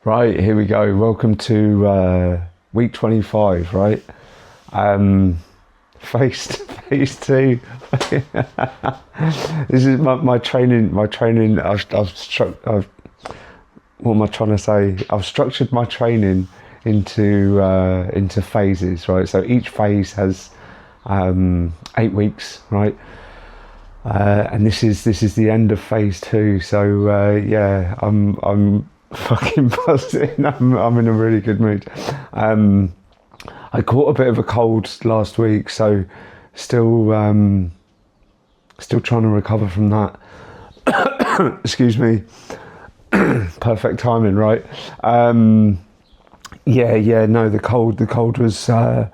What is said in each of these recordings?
Right, here we go. Welcome to week 25, right? Um, phase, phase two. This is my training. My training. What am I trying to say? I've structured my training into phases, right? So each phase has 8 weeks, right? And this is the end of phase two. So yeah, I'm fucking buzzing. I'm in a really good mood. I caught a bit of a cold last week, so still trying to recover from that. Excuse me. Perfect timing, right? Yeah. No, the cold was. I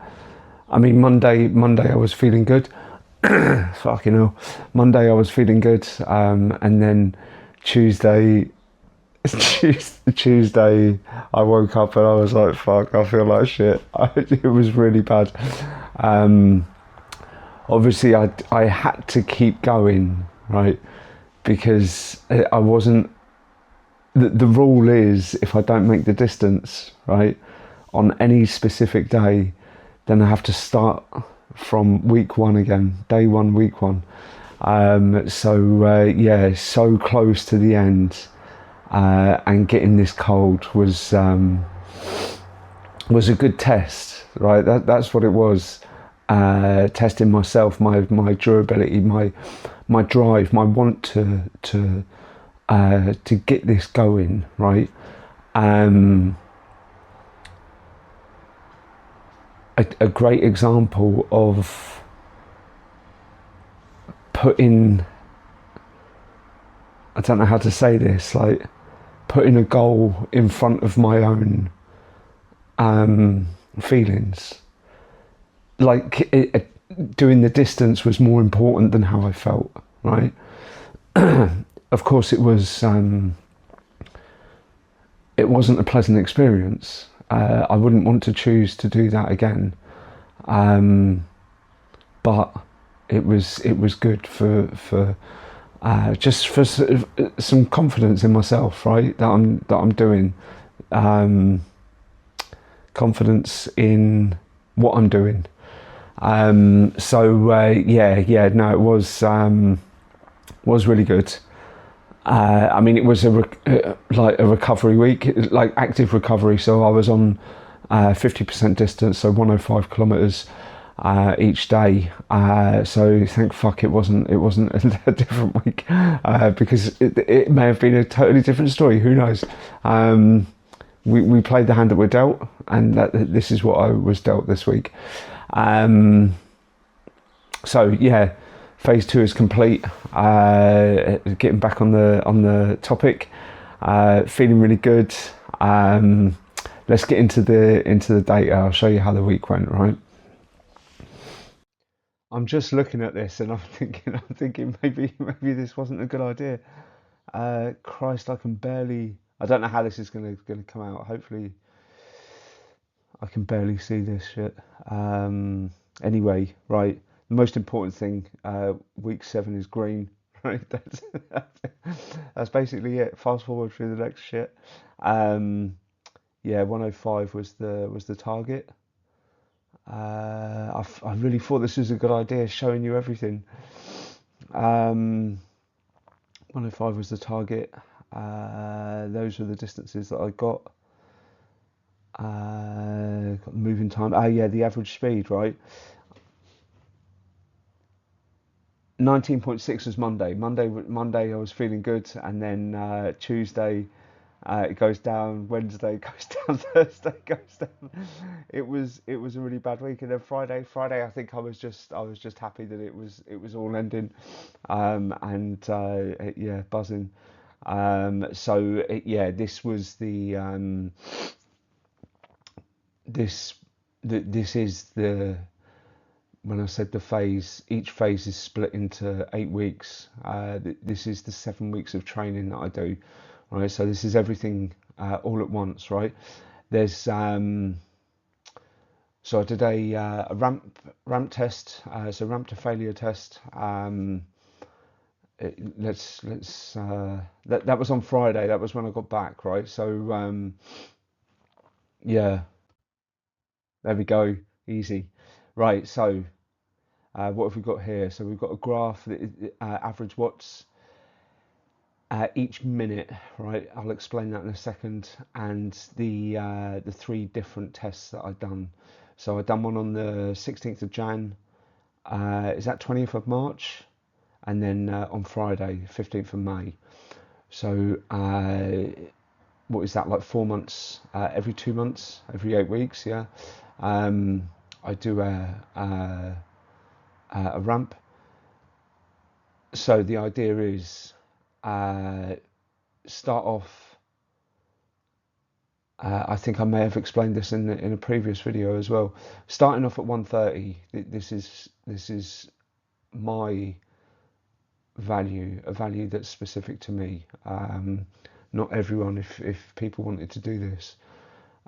mean, Monday I was feeling good. Fucking hell. Monday I was feeling good, and then Tuesday, Tuesday I woke up and I was like, "Fuck, I feel like shit." It was really bad. Obviously, I had to keep going, right, because I wasn't. The rule is if I don't make the distance, right, on any specific day, then I have to start from week one again, day one, week one. Yeah, so close to the end, and getting this cold was a good test, right? That's what it was. Testing myself, my durability, my drive, my want to get this going, right? A great example of putting, I don't know how to say this, like putting a goal in front of my own feelings. Like doing the distance was more important than how I felt, right? Of course, it wasn't a pleasant experience. I wouldn't want to choose to do that again, but it was good for just for some confidence in myself, right? That I'm doing, confidence in what I'm doing. Yeah, no, it was really good. I mean, it was like a recovery week, like active recovery. So I was on 50% distance, so 105 kilometers each day. So thank fuck it wasn't a different week, because it may have been a totally different story. Who knows? We played the hand that we're dealt, and this is what I was dealt this week. So yeah, phase two is complete. Getting back on the topic, feeling really good. Let's get into the data. I'll show you how the week went. Right. I'm just looking at this and I'm thinking maybe this wasn't a good idea. Christ, I can barely. I don't know how this is gonna come out. Hopefully, I can barely see this shit. Anyway, right. The most important thing, week 7 is green. Right. That's basically it. Fast forward through the next shit. Um, yeah, 105 was the target. I really thought this was a good idea, showing you everything. 105 was the target. Those were the distances that I got. Got moving time. Yeah, the average speed, right? 19.6 was Monday. Monday I was feeling good, and then Tuesday it goes down. Wednesday goes down. Thursday goes down. It was a really bad week, and then Friday I think I was just happy that it was all ending, and yeah, buzzing. Yeah, this was this is the when I said the phase, each phase is split into 8 weeks. This is the 7 weeks of training that I do, right? So this is everything all at once, right? There's so I did a ramp test, so ramp to failure test. let's that was on Friday. That was when I got back, right? So yeah, there we go. Easy. Right. So what have we got here? So we've got a graph that average watts each minute, right? I'll explain that in a second. And the three different tests that I've done. So I've done one on the 16th of Jan. Is that 20th of March? And then on Friday, 15th of May. So what is that, like 4 months? Every 2 months, every 8 weeks, yeah. I do a ramp. So the idea is start off. I think I may have explained this in a previous video as well. Starting off at 130. This is my value, a value that's specific to me. Not everyone. If people wanted to do this,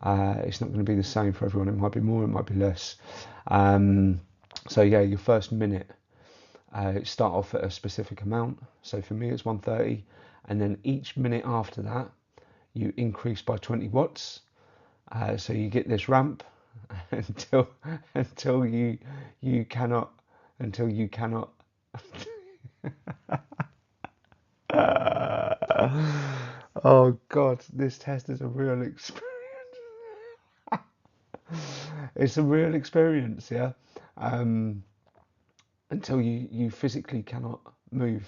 it's not going to be the same for everyone. It might be more, it might be less. So yeah, your first minute, start off at a specific amount. So for me, it's 130, and then each minute after that, you increase by 20 watts. So you get this ramp until you cannot until you cannot. Oh God, this test is a real experience. It's a real experience, yeah. Um, until you physically cannot move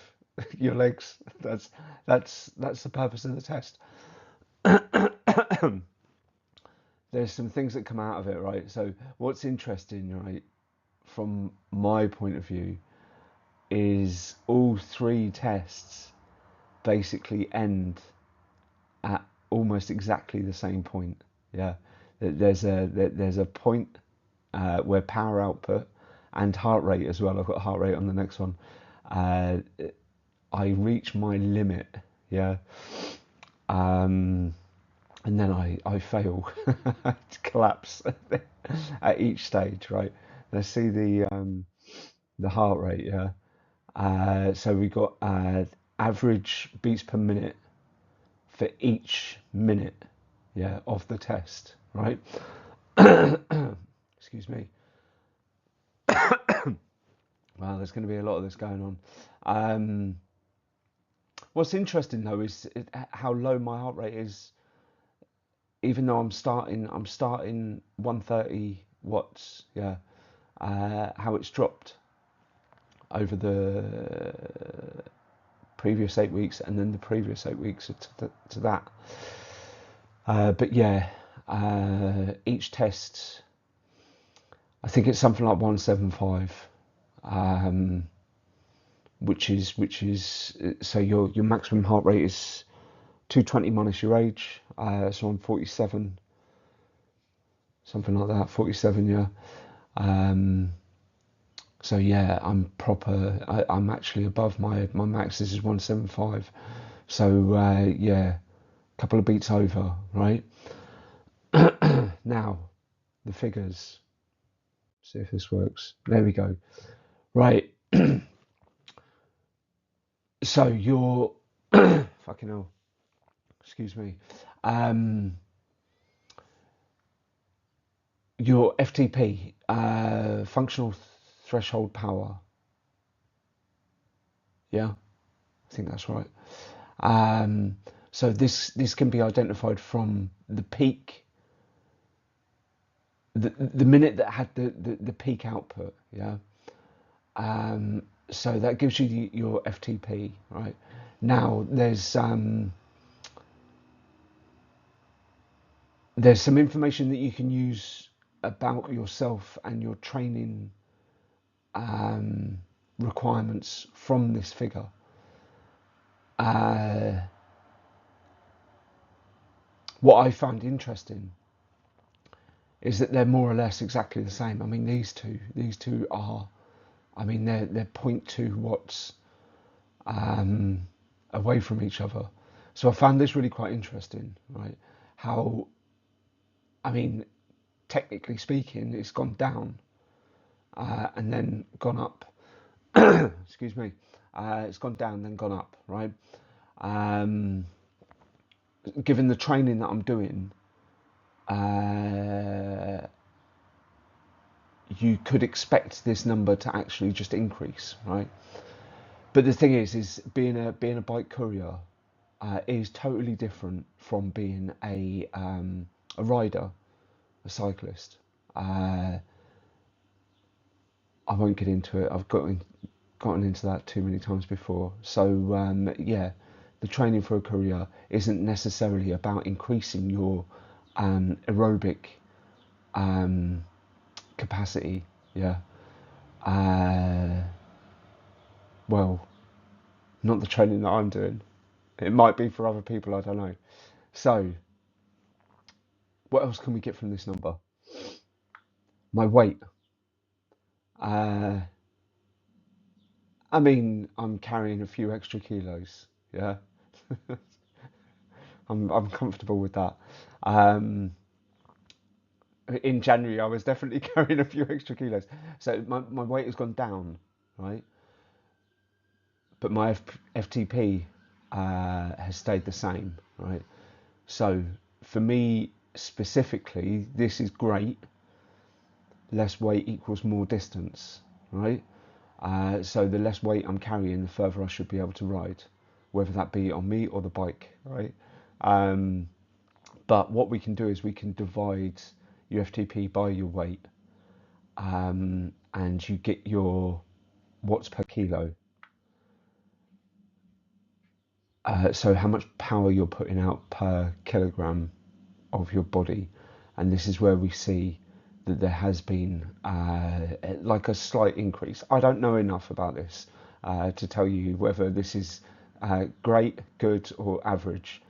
your legs. That's the purpose of the test. There's some things that come out of it, right? So what's interesting, right, from my point of view, is all three tests basically end at almost exactly the same point. Yeah, there's a point where power output and heart rate as well. I've got heart rate on the next one. Uh, I reach my limit. Yeah, and then I fail to collapse at each stage. Right. Let's see the heart rate. Yeah. So we got average beats per minute for each minute, yeah, of the test, right? Excuse me. Wow, there's going to be a lot of this going on. What's interesting though is how low my heart rate is, even though I'm starting 130 watts, yeah. How it's dropped over the previous 8 weeks and then the previous 8 weeks to that. But yeah, each test, I think it's something like 175, which is so your maximum heart rate is 220 minus your age. So I'm 47, something like that, 47, yeah. So yeah, I'm proper. I'm actually above my max. This is 175. So yeah, a couple of beats over, right? Now, the figures. See if this works. There we go. Right. So your fucking hell. Excuse me. Um, your FTP, functional threshold power. Yeah, I think that's right. So this can be identified from the peak, the minute that had the peak output. Yeah. So that gives you your FTP, right? Now there's some information that you can use about yourself and your training requirements from this figure. What I found interesting is that they're more or less exactly the same. I mean, these two are, I mean, they're 0.2 watts away from each other. So I found this really quite interesting, right? How, I mean, technically speaking, it's gone down and then gone up. Excuse me. It's gone down, then gone up, right? Given the training that I'm doing, you could expect this number to actually just increase, right? But the thing is being a bike courier is totally different from being a rider, a cyclist. I won't get into it. I've gotten into that too many times before. So yeah, the training for a courier isn't necessarily about increasing your aerobic capacity. Yeah. Well, not the training that I'm doing. It might be for other people. I don't know. So, what else can we get from this number? My weight. Uh, I mean, I'm carrying a few extra kilos. Yeah, I'm comfortable with that. Um, in January, I was definitely carrying a few extra kilos. So my weight has gone down, right? But my FTP has stayed the same, right? So for me specifically, this is great. Less weight equals more distance, right? So the less weight I'm carrying, the further I should be able to ride, whether that be on me or the bike, right? But what we can do is we can divide your FTP by your weight, and you get your watts per kilo. So how much power you're putting out per kilogram of your body, and this is where we see that there has been like a slight increase. I don't know enough about this to tell you whether this is great, good, or average.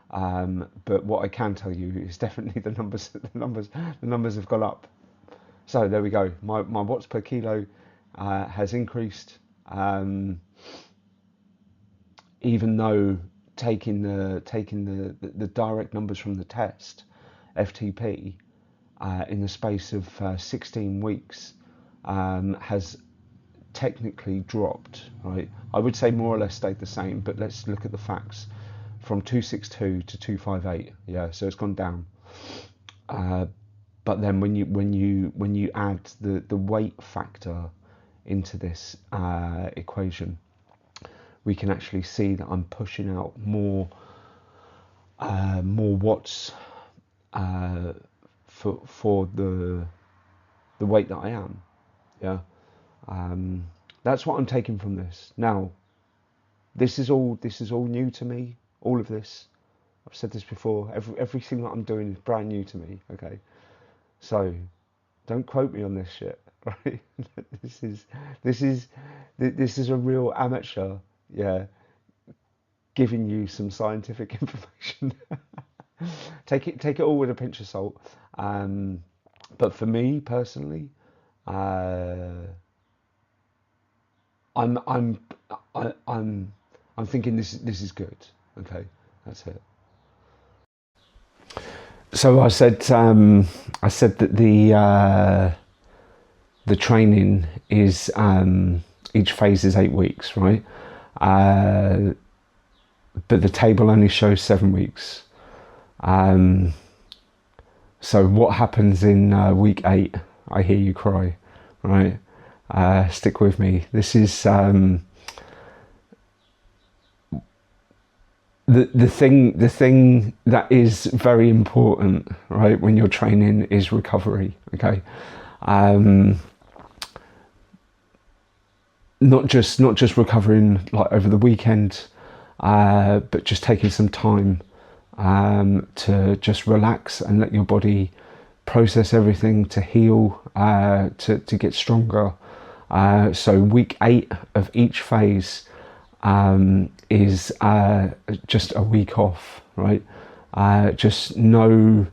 But what I can tell you is definitely the numbers have gone up. So there we go. My watts per kilo has increased, even though taking the direct numbers from the test, FTP, in the space of 16 weeks has technically dropped, right? I would say more or less stayed the same, but let's look at the facts. From 262 to 258, yeah, so it's gone down. But then when you add the weight factor into this equation, we can actually see that I'm pushing out more watts for the weight that I am. Yeah, that's what I'm taking from this. Now, this is all new to me. All of this, I've said this before. Everything that I'm doing is brand new to me. Okay, so don't quote me on this shit, right? this is a real amateur. Yeah, giving you some scientific information. take it all with a pinch of salt. But for me personally, I'm I'm I'm thinking this is good. Okay, that's it. So I said that the training is each phase is 8 weeks, right? But the table only shows 7 weeks. So what happens in week 8? I hear you cry, right? Stick with me. This is the thing that is very important, right? When you're training is recovery. Okay, not just recovering like over the weekend, but just taking some time to just relax and let your body process everything, to heal, to get stronger. So week 8 of each phase is just a week off, right? Just no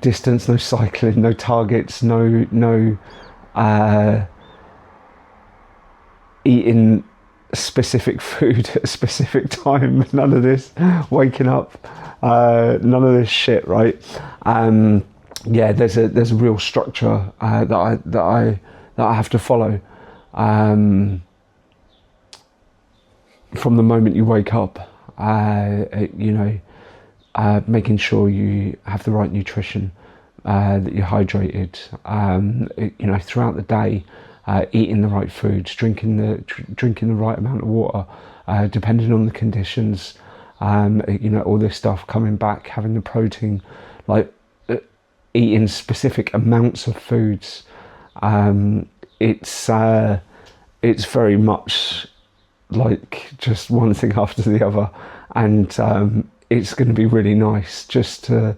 distance, no cycling, no targets, no eating specific food at a specific time. None of this waking up, none of this shit, right? Yeah, there's a real structure that that I have to follow. From the moment you wake up, you know, making sure you have the right nutrition, that you're hydrated, you know, throughout the day, eating the right foods, drinking the right amount of water, depending on the conditions, you know, all this stuff coming back, having the protein, like eating specific amounts of foods. It's very much like just one thing after the other, and it's going to be really nice just to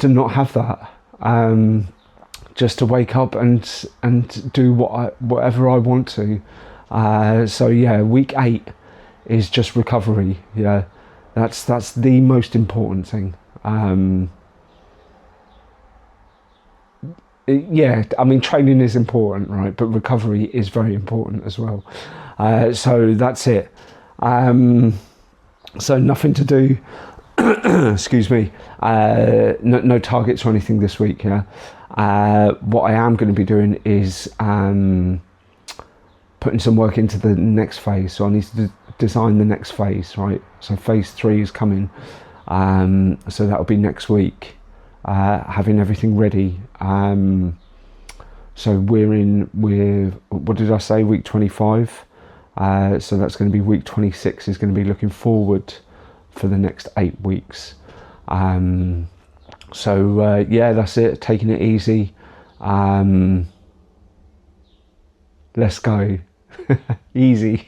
not have that, just to wake up and do whatever I want to. So yeah, week 8 is just recovery. Yeah, that's the most important thing. Yeah, I mean, training is important, right? But recovery is very important as well. So that's it. So nothing to do. Excuse me. No targets or anything this week. Yeah. What I am going to be doing is putting some work into the next phase. So I need to design the next phase, right? So phase 3 is coming. So that'll be next week. Having everything ready. So we're what did I say, week 25? So that's going to be week 26 is going to be looking forward for the next 8 weeks. So yeah, that's it, taking it easy. Let's go. Easy.